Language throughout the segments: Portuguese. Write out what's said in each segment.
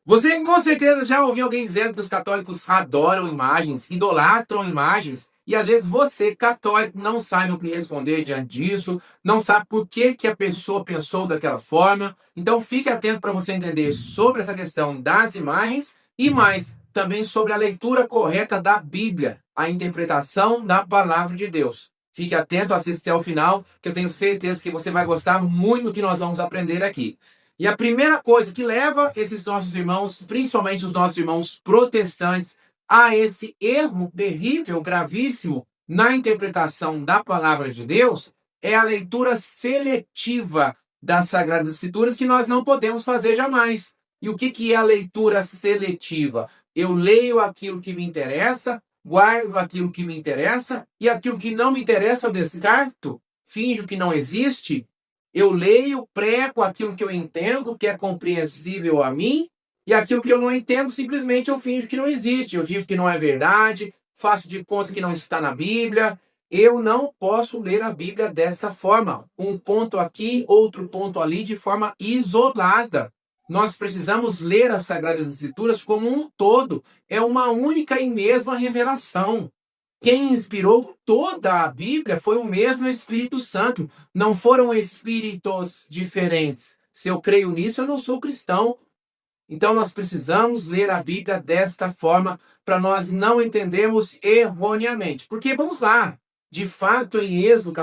Você com certeza já ouviu alguém dizendo que os católicos adoram imagens, idolatram imagens, e às vezes você, católico, não sabe o que responder diante disso, não sabe por que, que a pessoa pensou daquela forma. Então fique atento para você entender sobre essa questão das imagens e mais, também sobre a leitura correta da Bíblia, a interpretação da palavra de Deus. Fique atento, assista até o final, que eu tenho certeza que você vai gostar muito do que nós vamos aprender aqui. E a primeira coisa que leva esses nossos irmãos, principalmente os nossos irmãos protestantes, a esse erro terrível, gravíssimo, na interpretação da palavra de Deus, é a leitura seletiva das Sagradas Escrituras, que nós não podemos fazer jamais. E o que é a leitura seletiva? Eu leio aquilo que me interessa, guardo aquilo que me interessa, e aquilo que não me interessa eu descarto, finjo que não existe. Eu leio, prego aquilo que eu entendo, que é compreensível a mim, e aquilo que eu não entendo, simplesmente eu finjo que não existe. Eu digo que não é verdade, faço de conta que não está na Bíblia. Eu não posso ler a Bíblia desta forma. Um ponto aqui, outro ponto ali, de forma isolada. Nós precisamos ler as Sagradas Escrituras como um todo. É uma única e mesma revelação. Quem inspirou toda a Bíblia foi o mesmo Espírito Santo. Não foram espíritos diferentes. Se eu creio nisso, eu não sou cristão. Então nós precisamos ler a Bíblia desta forma para nós não entendermos erroneamente. Porque vamos lá, de fato em Êxodo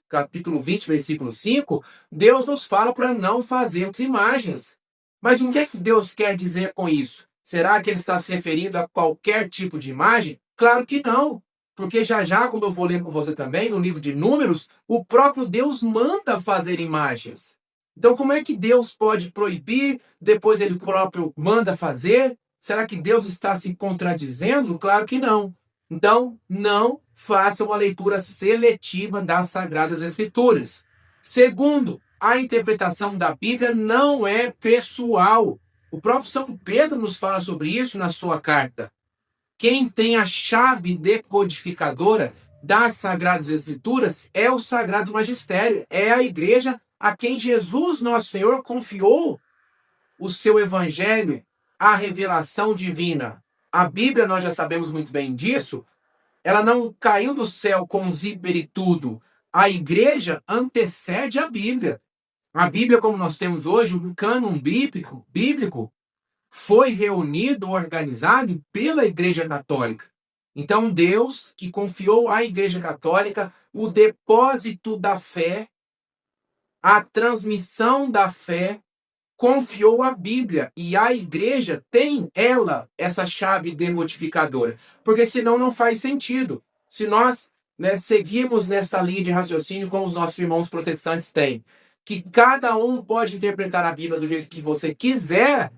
capítulo 20, versículo 5, Deus nos fala para não fazermos imagens. Mas o que é que Deus quer dizer com isso? Será que ele está se referindo a qualquer tipo de imagem? Claro que não. Porque já, como eu vou ler com você também, no livro de Números, o próprio Deus manda fazer imagens. Então, como é que Deus pode proibir, depois ele próprio manda fazer? Será que Deus está se contradizendo? Claro que não. Então, não faça uma leitura seletiva das Sagradas Escrituras. Segundo, a interpretação da Bíblia não é pessoal. O próprio São Pedro nos fala sobre isso na sua carta. Quem tem a chave decodificadora das Sagradas Escrituras é o Sagrado Magistério, é a igreja a quem Jesus, nosso Senhor, confiou o seu evangelho, a revelação divina. A Bíblia, nós já sabemos muito bem disso, ela não caiu do céu com zíper e tudo. A igreja antecede a Bíblia. A Bíblia, como nós temos hoje, o cânon bíblico foi reunido, organizado pela Igreja Católica. Então, Deus, que confiou à Igreja Católica o depósito da fé, a transmissão da fé, confiou a Bíblia. E a Igreja tem, essa chave decodificadora. Porque senão não faz sentido. Se nós seguirmos nessa linha de raciocínio como os nossos irmãos protestantes têm, que cada um pode interpretar a Bíblia do jeito que você quiser,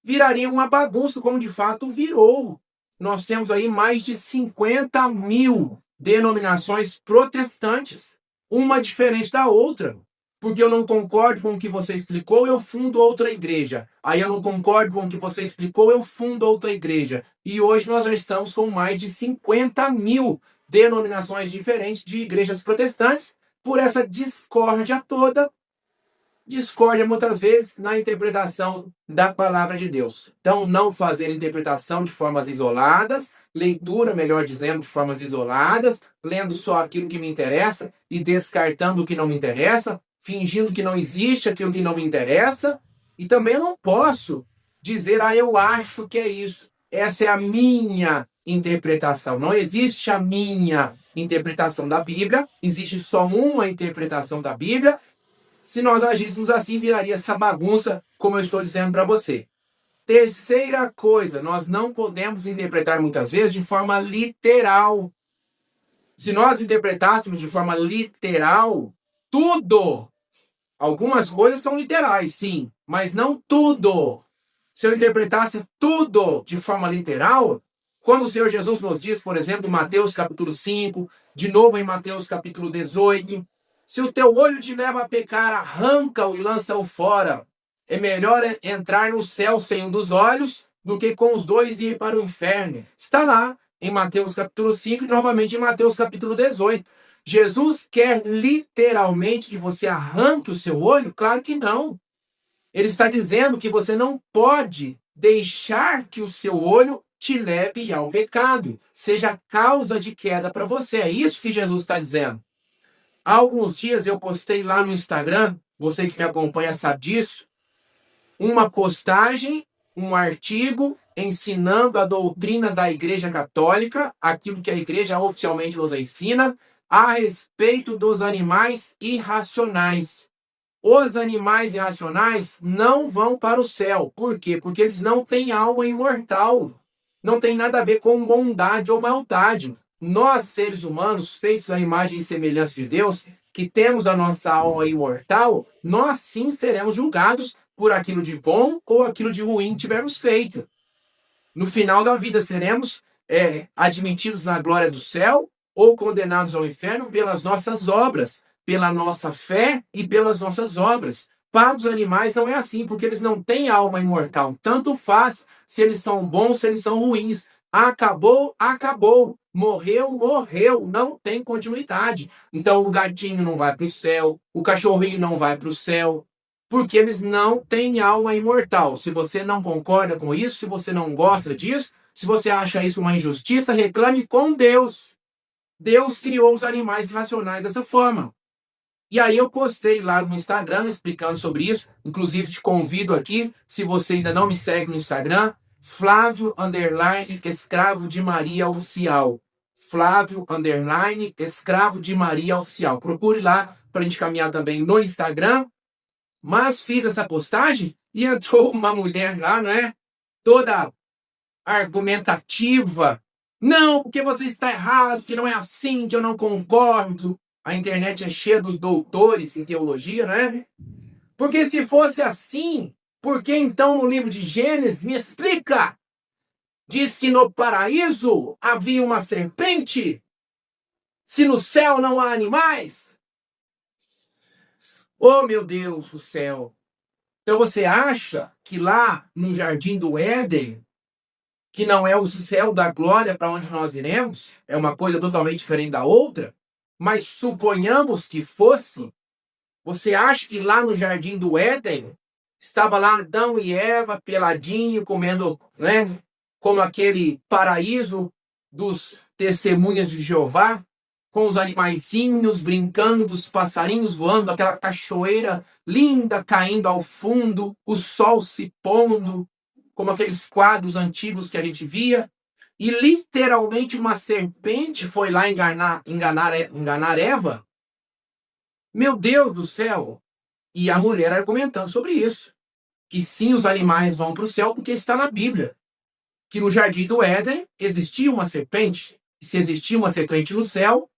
viraria uma bagunça, como de fato virou. Nós temos aí mais de 50 mil denominações protestantes, uma diferente da outra. Porque eu não concordo com o que você explicou, eu fundo outra igreja. Aí eu não concordo com o que você explicou, eu fundo outra igreja. E hoje nós já estamos com mais de 50 mil denominações diferentes de igrejas protestantes, por essa discórdia toda. Discórdia muitas vezes na interpretação da palavra de Deus. Então, não fazer interpretação de formas isoladas, leitura, melhor dizendo, de formas isoladas, lendo só aquilo que me interessa e descartando o que não me interessa, fingindo que não existe aquilo que não me interessa. E também eu não posso dizer, eu acho que é isso. Essa é a minha interpretação. Não existe a minha interpretação da Bíblia, existe só uma interpretação da Bíblia. Se nós agíssemos assim, viraria essa bagunça, como eu estou dizendo para você. Terceira coisa, nós não podemos interpretar muitas vezes de forma literal. Se nós interpretássemos de forma literal, tudo, algumas coisas são literais, sim, mas não tudo. Se eu interpretasse tudo de forma literal, quando o Senhor Jesus nos diz, por exemplo, em Mateus capítulo 5, de novo em Mateus capítulo 18, se o teu olho te leva a pecar, arranca-o e lança-o fora. É melhor entrar no céu sem um dos olhos do que com os dois ir para o inferno. Está lá em Mateus capítulo 5 e novamente em Mateus capítulo 18. Jesus quer literalmente que você arranque o seu olho? Claro que não. Ele está dizendo que você não pode deixar que o seu olho te leve ao pecado, seja causa de queda para você. É isso que Jesus está dizendo. Há alguns dias eu postei lá no Instagram, você que me acompanha sabe disso, uma postagem, um artigo ensinando a doutrina da Igreja Católica, aquilo que a Igreja oficialmente nos ensina, a respeito dos animais irracionais. Os animais irracionais não vão para o céu. Por quê? Porque eles não têm alma imortal. Não tem nada a ver com bondade ou maldade. Nós, seres humanos, feitos à imagem e semelhança de Deus, que temos a nossa alma imortal, nós sim seremos julgados por aquilo de bom ou aquilo de ruim que tivermos feito. No final da vida seremos admitidos na glória do céu ou condenados ao inferno pelas nossas obras, pela nossa fé e pelas nossas obras. Para os animais não é assim, porque eles não têm alma imortal. Tanto faz se eles são bons, se eles são ruins. Acabou, acabou. Morreu, morreu. Não tem continuidade. Então o gatinho não vai para o céu, o cachorrinho não vai para o céu, porque eles não têm alma imortal. Se você não concorda com isso, se você não gosta disso, se você acha isso uma injustiça, reclame com Deus. Deus criou os animais racionais dessa forma. E aí eu postei lá no Instagram explicando sobre isso. Inclusive te convido aqui, se você ainda não me segue no Instagram, Flávio Escravo de Maria Oficial. Flávio Escravo de Maria Oficial. Procure lá para a gente caminhar também no Instagram. Mas fiz essa postagem e entrou uma mulher lá, né? Toda argumentativa. Não, porque você está errado, que não é assim, que eu não concordo. A internet é cheia dos doutores em teologia, né? Porque se fosse assim, por que então no livro de Gênesis, me explica? Diz que no paraíso havia uma serpente? Se no céu não há animais? Oh, meu Deus do céu! Então você acha que lá no Jardim do Éden, que não é o céu da glória para onde nós iremos, é uma coisa totalmente diferente da outra? Mas suponhamos que fosse, você acha que lá no Jardim do Éden, estava lá Adão e Eva peladinho, comendo, né, como aquele paraíso dos testemunhas de Jeová, com os animaizinhos brincando, dos passarinhos voando, aquela cachoeira linda caindo ao fundo, o sol se pondo, como aqueles quadros antigos que a gente via. E literalmente uma serpente foi lá enganar Eva. Meu Deus do céu! E a mulher argumentando sobre isso. Que sim, os animais vão para o céu porque está na Bíblia. Que no Jardim do Éden existia uma serpente. E se existia uma serpente no céu,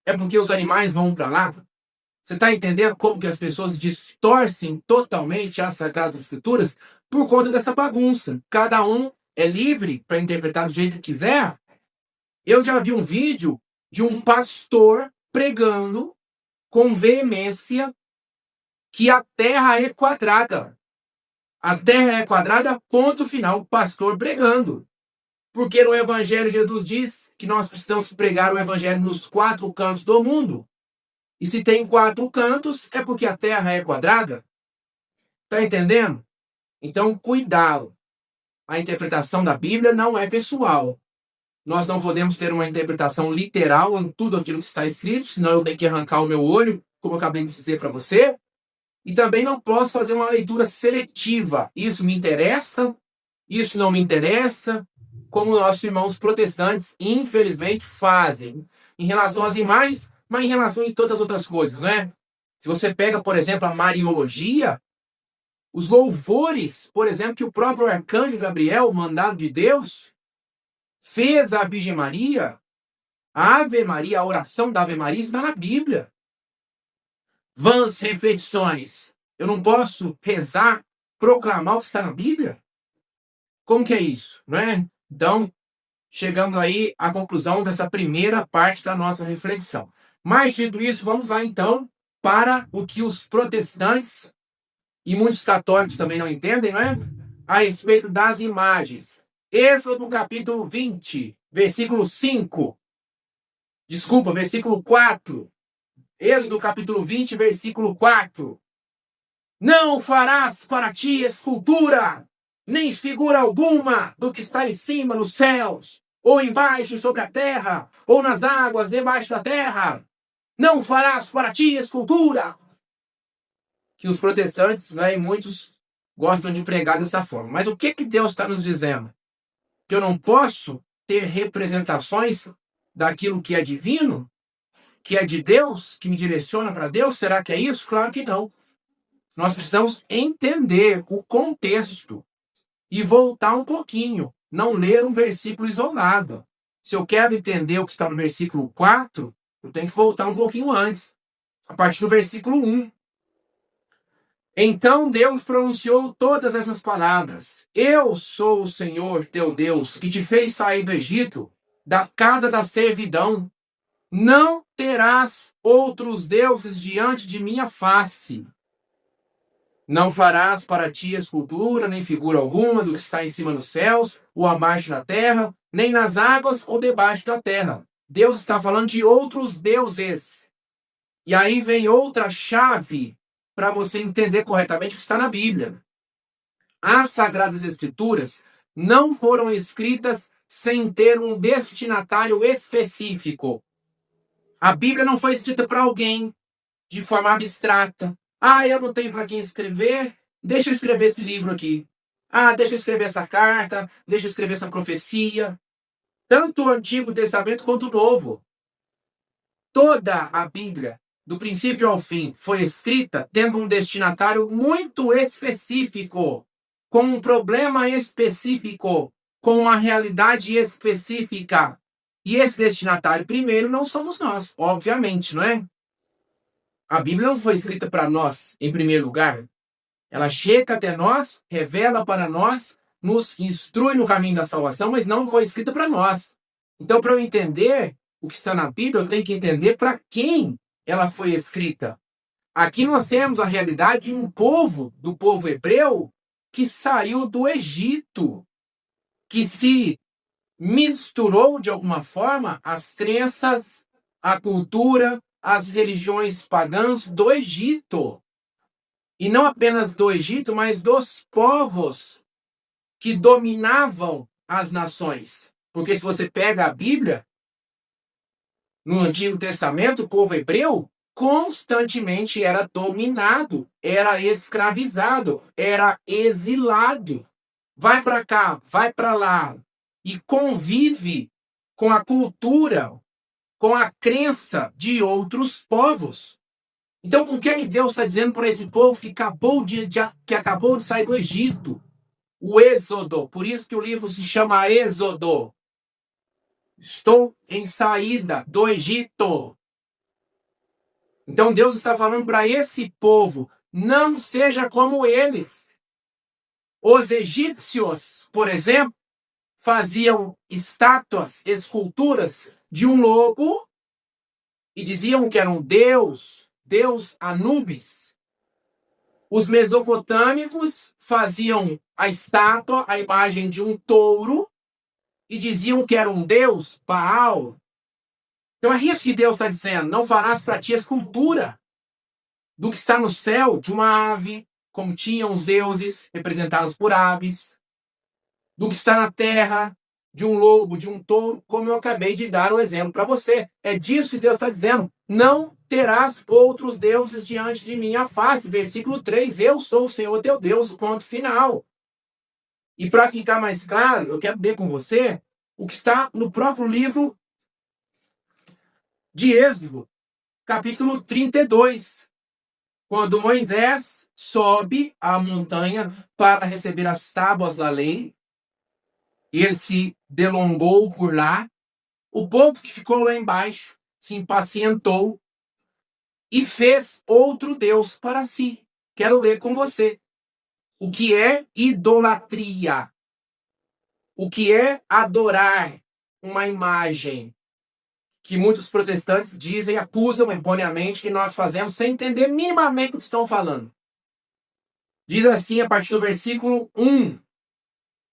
é porque os animais vão para lá. Você está entendendo como que as pessoas distorcem totalmente as Sagradas Escrituras por conta dessa bagunça? Cada um é livre para interpretar do jeito que quiser. Eu já vi um vídeo de um pastor pregando com veemência que a Terra é quadrada. A Terra é quadrada, ponto final. O pastor pregando. Porque no Evangelho Jesus diz que nós precisamos pregar o Evangelho nos 4 cantos do mundo. E se tem 4 cantos, é porque a Terra é quadrada. Está entendendo? Então, cuidado. A interpretação da Bíblia não é pessoal. Nós não podemos ter uma interpretação literal em tudo aquilo que está escrito, senão eu tenho que arrancar o meu olho, como eu acabei de dizer para você. E também não posso fazer uma leitura seletiva. Isso me interessa, isso não me interessa, como nossos irmãos protestantes, infelizmente, fazem. Em relação às imagens, mas em relação a todas as outras coisas, né? Se você pega, por exemplo, a Mariologia, os louvores, por exemplo, que o próprio arcanjo Gabriel, mandado de Deus, fez à Virgem Maria, a Ave Maria, a oração da Ave Maria está na Bíblia. Vãs reflexões. Eu não posso rezar, proclamar o que está na Bíblia? Como que é isso, não é? Então, chegando aí à conclusão dessa primeira parte da nossa reflexão. Mas, dito isso, vamos lá então para o que os protestantes e muitos católicos também não entendem, não é? A respeito das imagens. Êxodo capítulo 20, versículo 5. Desculpa, versículo 4. Êxodo capítulo 20, versículo 4. Não farás para ti escultura, nem figura alguma do que está em cima nos céus, ou embaixo sobre a terra, ou nas águas debaixo da terra. Não farás para ti escultura. Que os protestantes, né, e muitos gostam de pregar dessa forma. Mas o que Deus está nos dizendo? Que eu não posso ter representações daquilo que é divino, que é de Deus, que me direciona para Deus? Será que é isso? Claro que não. Nós precisamos entender o contexto e voltar um pouquinho, não ler um versículo isolado. Se eu quero entender o que está no versículo 4, eu tenho que voltar um pouquinho antes, a partir do versículo 1. Então Deus pronunciou todas essas palavras. Eu sou o Senhor teu Deus, que te fez sair do Egito, da casa da servidão. Não terás outros deuses diante de minha face. Não farás para ti escultura, nem figura alguma do que está em cima nos céus, ou abaixo da terra, nem nas águas ou debaixo da terra. Deus está falando de outros deuses. E aí vem outra chave para você entender corretamente o que está na Bíblia. As Sagradas Escrituras não foram escritas sem ter um destinatário específico. A Bíblia não foi escrita para alguém de forma abstrata. Ah, eu não tenho para quem escrever, deixa eu escrever esse livro aqui. Ah, deixa eu escrever essa carta, deixa eu escrever essa profecia. Tanto o Antigo Testamento quanto o Novo. Toda a Bíblia, do princípio ao fim, foi escrita tendo um destinatário muito específico, com um problema específico, com uma realidade específica. E esse destinatário primeiro não somos nós, obviamente, não é? A Bíblia não foi escrita para nós, em primeiro lugar. Ela chega até nós, revela para nós, nos instrui no caminho da salvação, mas não foi escrita para nós. Então, para eu entender o que está na Bíblia, eu tenho que entender para quem ela foi escrita. Aqui nós temos a realidade de um povo, do povo hebreu, que saiu do Egito, que se misturou de alguma forma às crenças, à cultura, às religiões pagãs do Egito. E não apenas do Egito, mas dos povos que dominavam as nações. Porque se você pega a Bíblia, no Antigo Testamento, o povo hebreu constantemente era dominado, era escravizado, era exilado. Vai para cá, vai para lá, e convive com a cultura, com a crença de outros povos. Então, o que é que Deus está dizendo para esse povo que acabou de sair do Egito? O Êxodo. Por isso que o livro se chama Êxodo. Estou em saída do Egito. Então, Deus está falando para esse povo, não seja como eles. Os egípcios, por exemplo, faziam estátuas, esculturas de um lobo e diziam que era um deus Anubis. Os mesopotâmicos faziam a estátua, a imagem de um touro e diziam que era um deus, Baal. Então é isso que Deus está dizendo. Não farás para ti escultura do que está no céu, de uma ave, como tinham os deuses representados por aves, do que está na terra, de um lobo, de um touro, como eu acabei de dar o exemplo para você. É disso que Deus está dizendo. Não terás outros deuses diante de minha face. Versículo 3, eu sou o Senhor teu Deus, ponto final. E para ficar mais claro, eu quero ver com você o que está no próprio livro de Êxodo, capítulo 32. Quando Moisés sobe a montanha para receber as tábuas da lei, ele se delongou por lá, o povo que ficou lá embaixo se impacientou e fez outro Deus para si. Quero ler com você. O que é idolatria? O que é adorar uma imagem? Que muitos protestantes dizem, acusam erroneamente que nós fazemos sem entender minimamente o que estão falando. Diz assim a partir do versículo 1.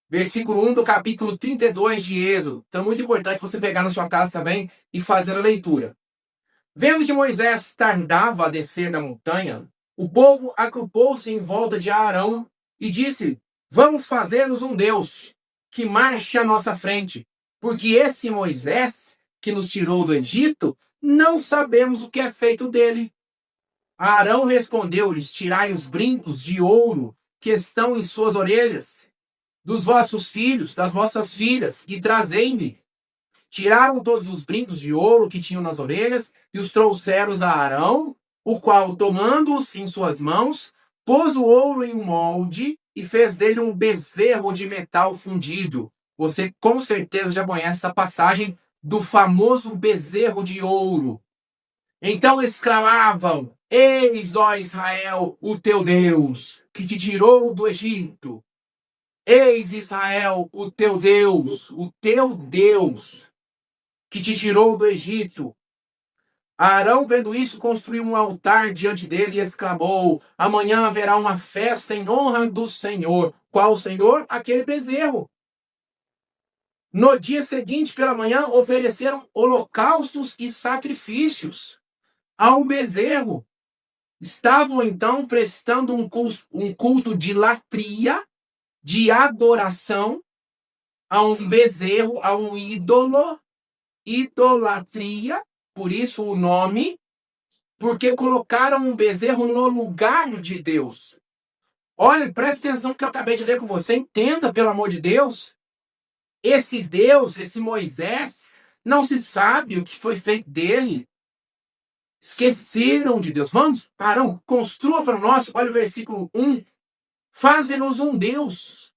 Versículo 1 do capítulo 32 de Êxodo. Então é muito importante você pegar na sua casa também e fazer a leitura. Vendo que Moisés tardava a descer da montanha, O povo agrupou-se em volta de Arão e disse: vamos fazer-nos um Deus que marche à nossa frente, porque esse Moisés que nos tirou do Egito, não sabemos o que é feito dele. Arão respondeu-lhes: tirai os brincos de ouro que estão em suas orelhas, dos vossos filhos, das vossas filhas, e trazei-me. Tiraram todos os brincos de ouro que tinham nas orelhas e os trouxeram a Arão, o qual, tomando-os em suas mãos, pôs o ouro em um molde e fez dele um bezerro de metal fundido. Você com certeza já conhece essa passagem do famoso bezerro de ouro. Então exclamavam: eis, ó Israel, o teu Deus, que te tirou do Egito. Eis, Israel, o teu Deus, que te tirou do Egito. Arão, vendo isso, construiu um altar diante dele e exclamou: amanhã haverá uma festa em honra do Senhor. Qual Senhor? Aquele bezerro. No dia seguinte, pela manhã, ofereceram holocaustos e sacrifícios ao bezerro. Estavam então prestando um culto de latria, de adoração a um bezerro, a um ídolo, idolatria, por isso o nome, porque colocaram um bezerro no lugar de Deus. Olha, presta atenção no que eu acabei de ler com você, entenda, pelo amor de Deus. Esse Deus, esse Moisés, não se sabe o que foi feito dele. Esqueceram de Deus. Vamos, Arão, construa para nós, olha o versículo 1. Faze-nos um Deus,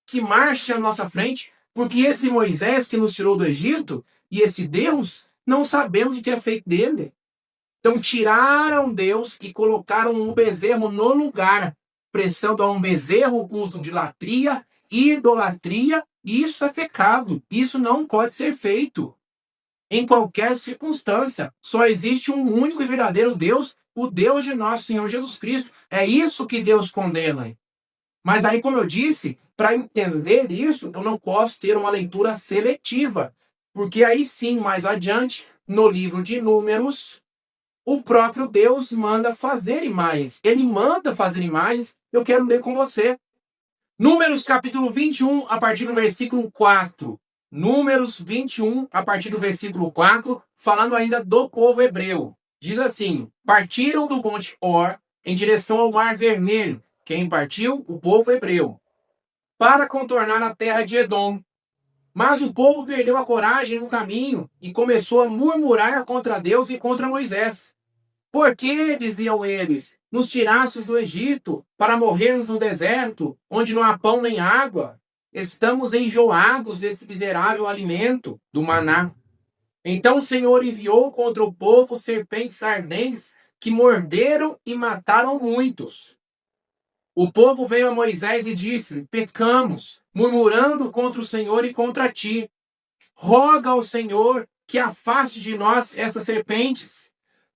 que marche à nossa frente, porque esse Moisés que nos tirou do Egito, e esse Deus, não sabemos o que é feito dele. Então tiraram Deus e colocaram um bezerro no lugar, prestando a um bezerro o culto de latria, idolatria, isso é pecado, isso não pode ser feito. Em qualquer circunstância, só existe um único e verdadeiro Deus, o Deus de nosso Senhor Jesus Cristo. É isso que Deus condena. Mas aí, como eu disse, para entender isso, eu não posso ter uma leitura seletiva. Porque aí sim, mais adiante, no livro de Números, o próprio Deus manda fazer imagens. Ele manda fazer imagens, eu quero ler com você. Números capítulo 21, a partir do versículo 4. Números 21, a partir do versículo 4, falando ainda do povo hebreu. Diz assim: partiram do monte Or em direção ao Mar Vermelho. Quem partiu? O povo hebreu. Para contornar a terra de Edom. Mas o povo perdeu a coragem no caminho e começou a murmurar contra Deus e contra Moisés. Por que, diziam eles, nos tirastes do Egito para morrermos no deserto, onde não há pão nem água? Estamos enjoados desse miserável alimento, do maná. Então o Senhor enviou contra o povo serpentes ardentes que morderam e mataram muitos. O povo veio a Moisés e disse: pecamos, murmurando contra o Senhor e contra ti. Roga ao Senhor que afaste de nós essas serpentes.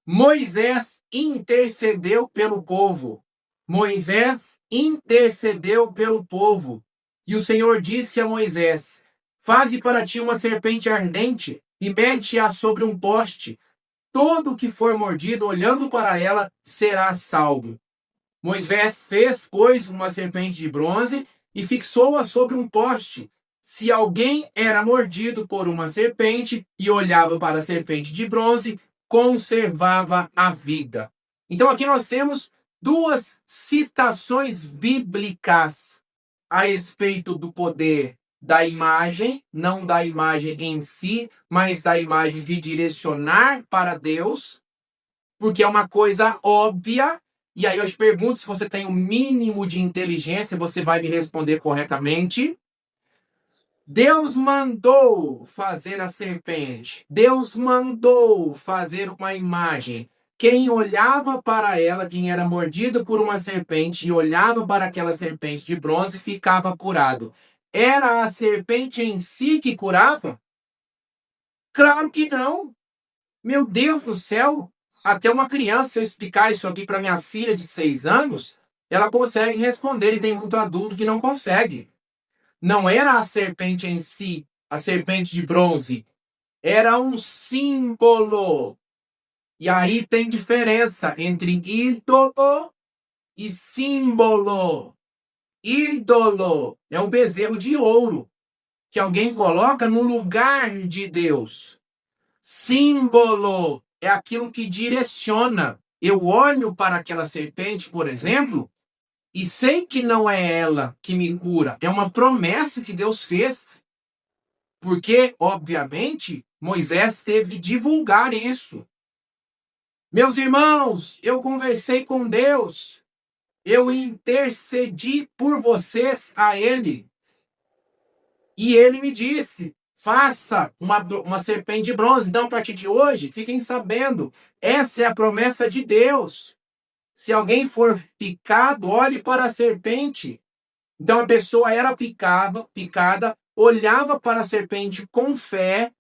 Moisés intercedeu pelo povo. Moisés intercedeu pelo povo. E o Senhor disse a Moisés: faze para ti uma serpente ardente e mete-a sobre um poste. Todo que for mordido olhando para ela será salvo. Moisés fez, pois, uma serpente de bronze e fixou-a sobre um poste. Se alguém era mordido por uma serpente e olhava para a serpente de bronze, conservava a vida. Então aqui nós temos duas citações bíblicas a respeito do poder da imagem, não da imagem em si, mas da imagem de direcionar para Deus, porque é uma coisa óbvia. E aí eu te pergunto, se você tem o mínimo de inteligência, você vai me responder corretamente. Deus mandou fazer a serpente. Deus mandou fazer uma imagem. Quem olhava para ela, quem era mordido por uma serpente e olhava para aquela serpente de bronze, ficava curado. Era a serpente em si que curava? Claro que não. Meu Deus do céu. Até uma criança, se eu explicar isso aqui para minha filha de 6 anos, ela consegue responder, e tem muito adulto que não consegue. Não era a serpente em si, a serpente de bronze. Era um símbolo. E aí tem diferença entre ídolo e símbolo. Ídolo é um bezerro de ouro que alguém coloca no lugar de Deus. Símbolo é aquilo que direciona. Eu olho para aquela serpente, por exemplo, e sei que não é ela que me cura. É uma promessa que Deus fez. Porque, obviamente, Moisés teve que divulgar isso. Meus irmãos, eu conversei com Deus. Eu intercedi por vocês a Ele. E Ele me disse, faça uma serpente de bronze. Então, a partir de hoje, fiquem sabendo, essa é a promessa de Deus. Se alguém for picado, olhe para a serpente. Então, a pessoa era picada, olhava para a serpente com fé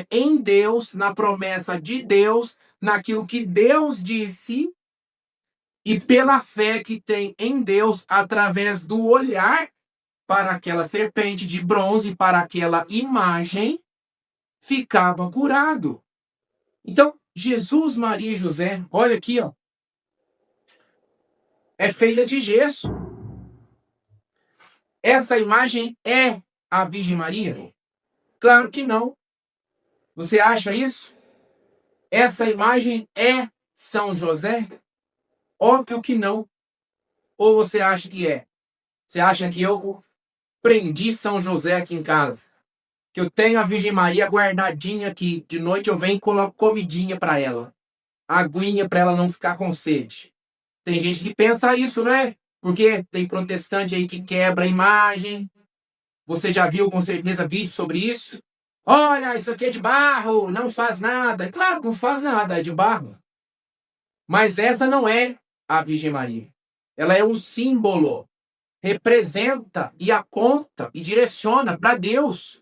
em Deus, na promessa de Deus, naquilo que Deus disse, e pela fé que tem em Deus, através do olhar para aquela serpente de bronze, para aquela imagem, ficava curado. Então, Jesus, Maria e José, olha aqui, ó, é feita de gesso. Essa imagem é a Virgem Maria? Claro que não. Você acha isso? Essa imagem é São José? Óbvio que não. Ou você acha que é? Você acha que eu prendi São José aqui em casa? Que eu tenho a Virgem Maria guardadinha aqui. De noite eu venho e coloco comidinha para ela. Aguinha para ela não ficar com sede. Tem gente que pensa isso, né? Porque tem protestante aí que quebra a imagem. Você já viu com certeza vídeo sobre isso? Olha, isso aqui é de barro, não faz nada. Claro que não faz nada, é de barro. Mas essa não é a Virgem Maria. Ela é um símbolo. Representa e aponta e direciona para Deus.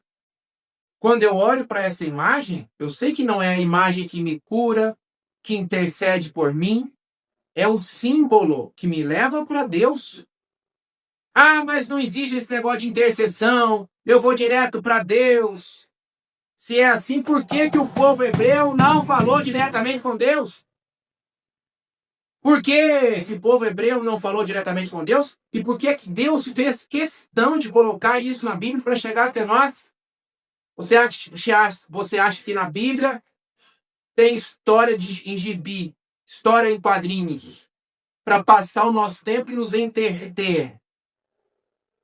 Quando eu olho para essa imagem, eu sei que não é a imagem que me cura, que intercede por mim. É o símbolo que me leva para Deus. Ah, mas não existe esse negócio de intercessão. Eu vou direto para Deus. Se é assim, por que o povo hebreu não falou diretamente com Deus? Por que o povo hebreu não falou diretamente com Deus? E por que Deus fez questão de colocar isso na Bíblia para chegar até nós? Você acha que na Bíblia tem história em gibi, história em quadrinhos, para passar o nosso tempo e nos entreter?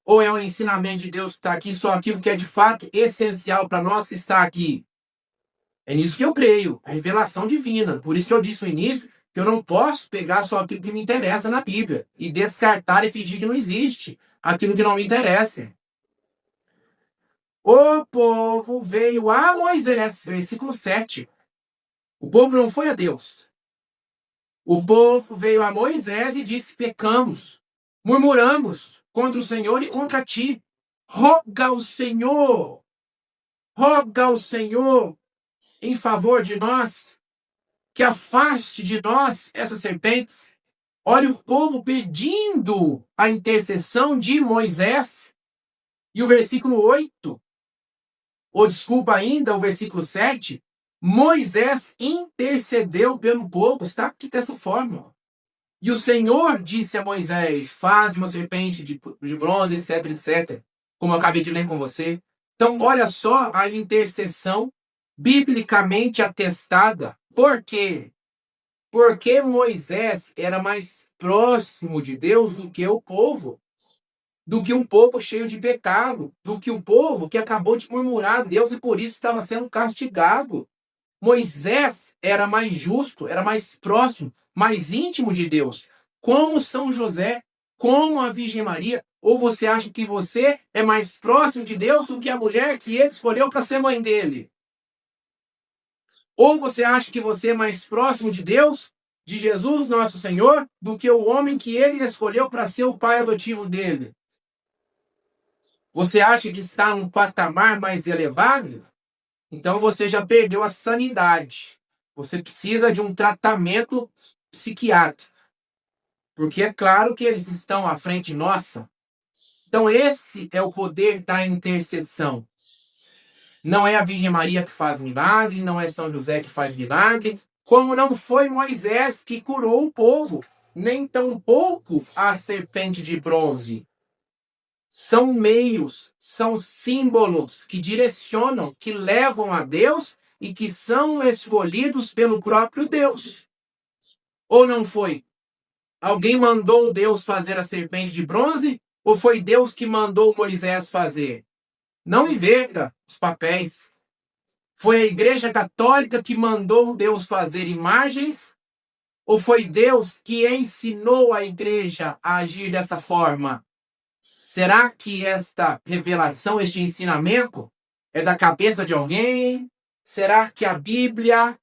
Ou é o ensinamento de Deus que está aqui, só aquilo que é de fato essencial para nós que está aqui? É nisso que eu creio, a revelação divina. Por isso que eu disse no início que eu não posso pegar só aquilo que me interessa na Bíblia e descartar e fingir que não existe aquilo que não me interessa. O povo veio a Moisés, versículo 7. O povo não foi a Deus. O povo veio a Moisés e disse: pecamos, murmuramos contra o Senhor e contra ti. Roga ao Senhor em favor de nós, que afaste de nós essas serpentes. Olha o povo pedindo a intercessão de Moisés. E o versículo 8, ou desculpa ainda, o versículo 7, Moisés intercedeu pelo povo. Está aqui dessa forma. E o Senhor disse a Moisés: faz uma serpente de bronze, etc, etc. Como eu acabei de ler com você. Então, olha só a intercessão biblicamente atestada. Por quê? Porque Moisés era mais próximo de Deus do que o povo. Do que um povo cheio de pecado. Do que o povo que acabou de murmurar a Deus e por isso estava sendo castigado. Moisés era mais justo, era mais próximo, mais íntimo de Deus. Como São José, como a Virgem Maria. Ou você acha que você é mais próximo de Deus do que a mulher que ele escolheu para ser mãe dele? Ou você acha que você é mais próximo de Deus, de Jesus, nosso Senhor, do que o homem que ele escolheu para ser o pai adotivo dele? Você acha que está num patamar mais elevado? Então você já perdeu a sanidade. Você precisa de um tratamento psiquiátrico. Porque é claro que eles estão à frente nossa. Então esse é o poder da intercessão. Não é a Virgem Maria que faz milagre, não é São José que faz milagre. Como não foi Moisés que curou o povo, nem tampouco a serpente de bronze. São meios, são símbolos que direcionam, que levam a Deus e que são escolhidos pelo próprio Deus. Ou não foi? Alguém mandou Deus fazer a serpente de bronze? Ou foi Deus que mandou Moisés fazer? Não inverta os papéis. Foi a Igreja Católica que mandou Deus fazer imagens? Ou foi Deus que ensinou a Igreja a agir dessa forma? Será que esta revelação, este ensinamento, é da cabeça de alguém? Será que a Bíblia...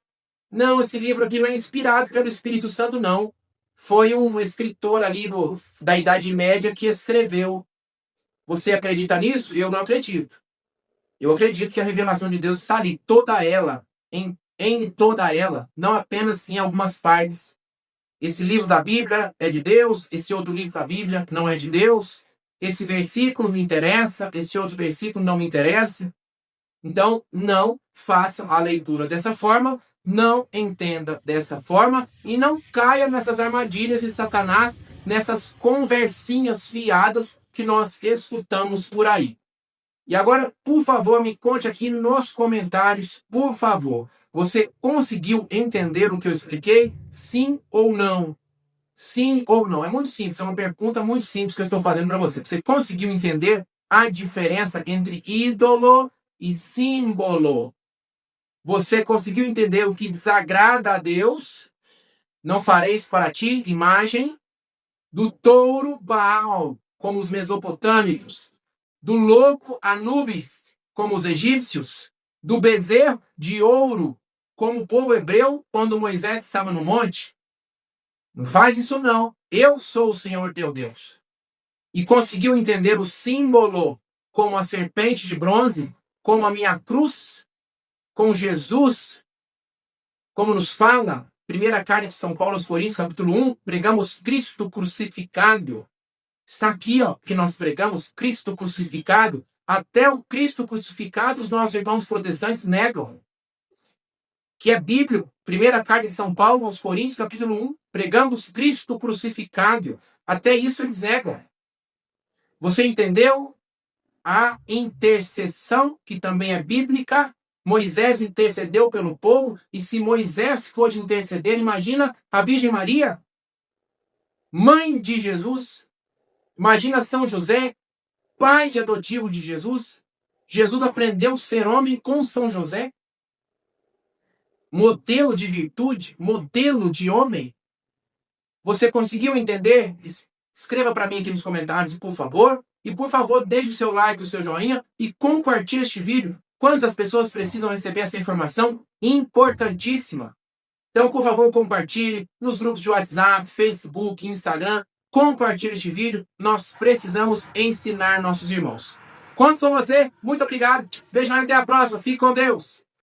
Não, esse livro aqui não é inspirado pelo Espírito Santo, não. Foi um escritor ali da Idade Média que escreveu. Você acredita nisso? Eu não acredito. Eu acredito que a revelação de Deus está ali, toda ela, em toda ela, não apenas em algumas partes. Esse livro da Bíblia é de Deus, esse outro livro da Bíblia não é de Deus, esse versículo me interessa, esse outro versículo não me interessa. Então, não faça a leitura dessa forma, não entenda dessa forma e não caia nessas armadilhas de Satanás, nessas conversinhas fiadas que nós escutamos por aí. E agora, por favor, me conte aqui nos comentários, por favor. Você conseguiu entender o que eu expliquei? Sim ou não? Sim ou não? É muito simples, é uma pergunta muito simples que eu estou fazendo para você. Você conseguiu entender a diferença entre ídolo e símbolo? Você conseguiu entender o que desagrada a Deus? Não fareis para ti imagem do touro Baal, como os mesopotâmicos, do louco Anubis, como os egípcios, do bezerro de ouro, como o povo hebreu quando Moisés estava no monte. Não faz isso não. Eu sou o Senhor teu Deus. E conseguiu entender o símbolo como a serpente de bronze, como a minha cruz, com Jesus, como nos fala, primeira carta de São Paulo aos Coríntios, capítulo 1, pregamos Cristo crucificado. Está aqui, ó, que nós pregamos Cristo crucificado. Até o Cristo crucificado os nossos irmãos protestantes negam. Que é bíblico. Primeira carta de São Paulo aos Coríntios, capítulo 1, pregamos Cristo crucificado. Até isso eles negam. Você entendeu? A intercessão, que também é bíblica. Moisés intercedeu pelo povo. E se Moisés for de interceder, imagina a Virgem Maria, mãe de Jesus. Imagina São José, pai adotivo de Jesus. Jesus aprendeu a ser homem com São José. Modelo de virtude, modelo de homem. Você conseguiu entender? Escreva para mim aqui nos comentários, por favor. E, por favor, deixe o seu like, o seu joinha e compartilhe este vídeo. Quantas pessoas precisam receber essa informação importantíssima? Então, por favor, compartilhe nos grupos de WhatsApp, Facebook, Instagram. Compartilhe este vídeo. Nós precisamos ensinar nossos irmãos. Conto com você. Muito obrigado. Beijo e até a próxima. Fique com Deus.